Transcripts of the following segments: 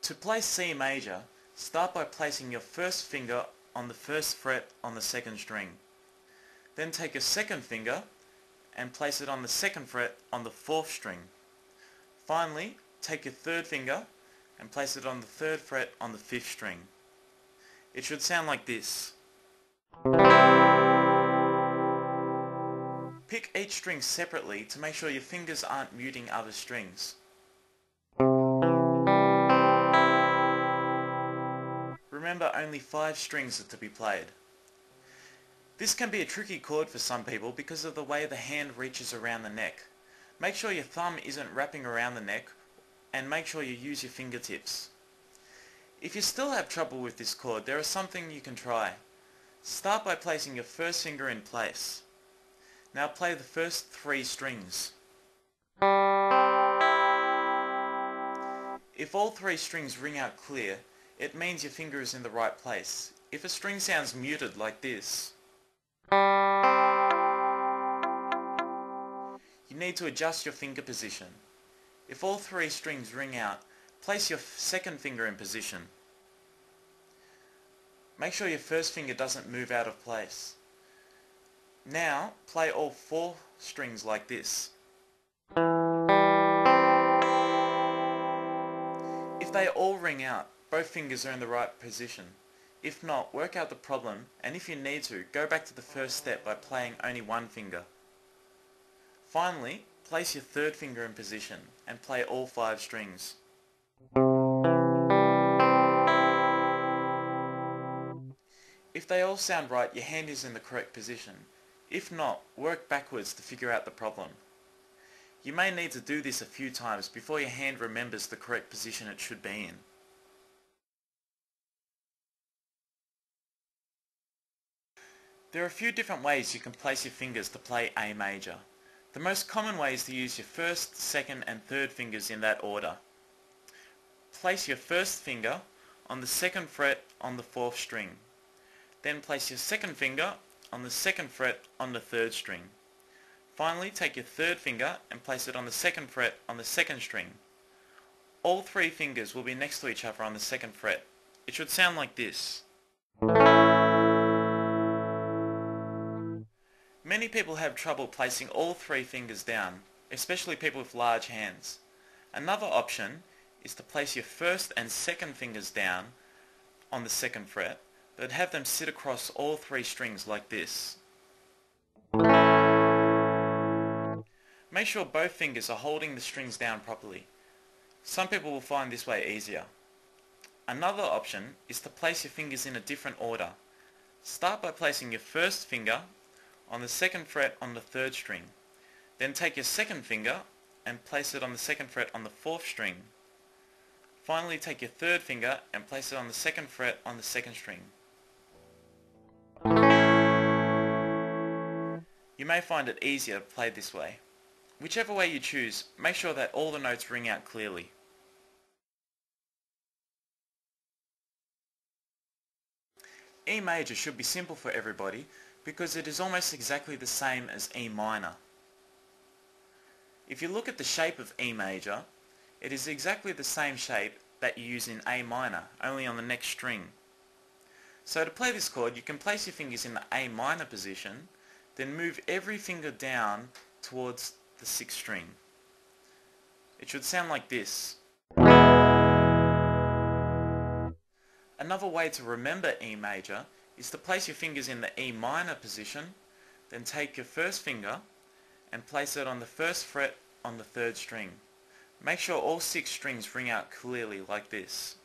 To play C major, start by placing your first finger on the first fret on the second string. Then take your second finger and place it on the second fret on the fourth string. Finally, take your third finger and place it on the third fret on the fifth string. It should sound like this. Pick each string separately to make sure your fingers aren't muting other strings. Remember, only 5 strings are to be played. This can be a tricky chord for some people because of the way the hand reaches around the neck. Make sure your thumb isn't wrapping around the neck, and make sure you use your fingertips. If you still have trouble with this chord, there is something you can try. Start by placing your first finger in place. Now play the first 3 strings. If all 3 strings ring out clear, it means your finger is in the right place. If a string sounds muted like this, you need to adjust your finger position. If all 3 strings ring out, place your second finger in position. Make sure your first finger doesn't move out of place. Now, play all 4 strings like this. If they all ring out, both fingers are in the right position. If not, work out the problem, and if you need to, go back to the first step by playing only one finger. Finally, place your third finger in position and play all 5 strings. If they all sound right, your hand is in the correct position. If not, work backwards to figure out the problem. You may need to do this a few times before your hand remembers the correct position it should be in. There are a few different ways you can place your fingers to play A major. The most common way is to use your first, second and third fingers in that order. Place your first finger on the second fret on the fourth string. Then place your second finger on the second fret on the third string. Finally, take your third finger and place it on the second fret on the second string. All 3 fingers will be next to each other on the second fret. It should sound like this. Many people have trouble placing all 3 fingers down, especially people with large hands. Another option is to place your first and second fingers down on the second fret, but have them sit across all 3 strings like this. Make sure both fingers are holding the strings down properly. Some people will find this way easier. Another option is to place your fingers in a different order. Start by placing your first finger on the second fret on the third string. Then take your second finger and place it on the second fret on the fourth string. Finally, take your third finger and place it on the second fret on the second string. You may find it easier to play this way. Whichever way you choose, make sure that all the notes ring out clearly. E major should be simple for everybody because it is almost exactly the same as E minor. If you look at the shape of E major, it is exactly the same shape that you use in A minor, only on the next string. So to play this chord, you can place your fingers in the A minor position, then move every finger down towards the 6th string. It should sound like this. Another way to remember E major is to place your fingers in the E minor position, then take your first finger and place it on the first fret on the 3rd string. Make sure all 6 strings ring out clearly like this.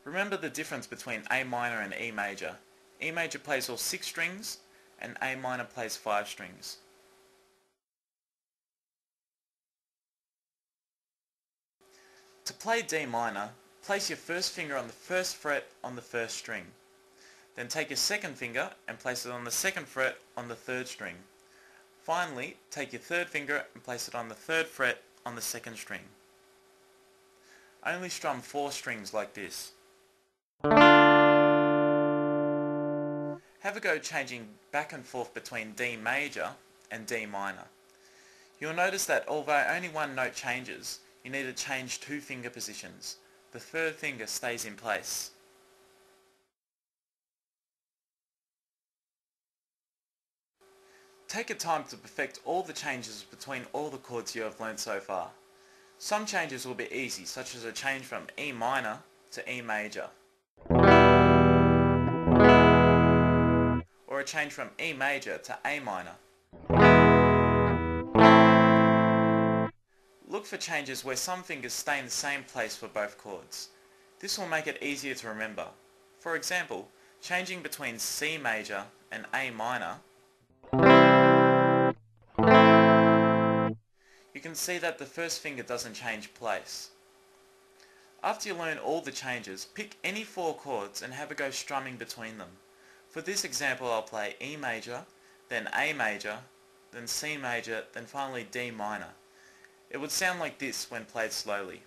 Remember the difference between A minor and E major. E major plays all 6 strings and A minor plays 5 strings. To play D minor, place your first finger on the first fret on the 1st string. Then take your second finger and place it on the 2nd fret on the 3rd string. Finally, take your third finger and place it on the 3rd fret on the 2nd string. Only strum 4 strings like this. Have a go changing back and forth between D major and D minor. You'll notice that although only one note changes, you need to change two finger positions. The third finger stays in place. Take your time to perfect all the changes between all the chords you have learnt so far. Some changes will be easy, such as a change from E minor to E major, or a change from E major to A minor. Look for changes where some fingers stay in the same place for both chords. This will make it easier to remember. For example, changing between C major and A minor, you can see that the first finger doesn't change place. After you learn all the changes, pick any four chords and have a go strumming between them. For this example, I'll play E major, then A major, then C major, then finally D minor. It would sound like this when played slowly.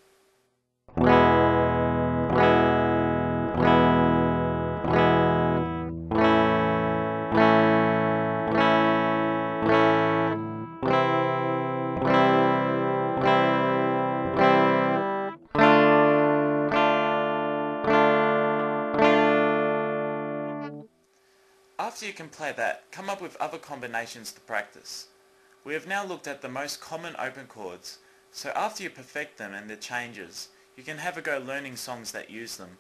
After you can play that, come up with other combinations to practice. We have now looked at the most common open chords, so after you perfect them and the changes, you can have a go learning songs that use them,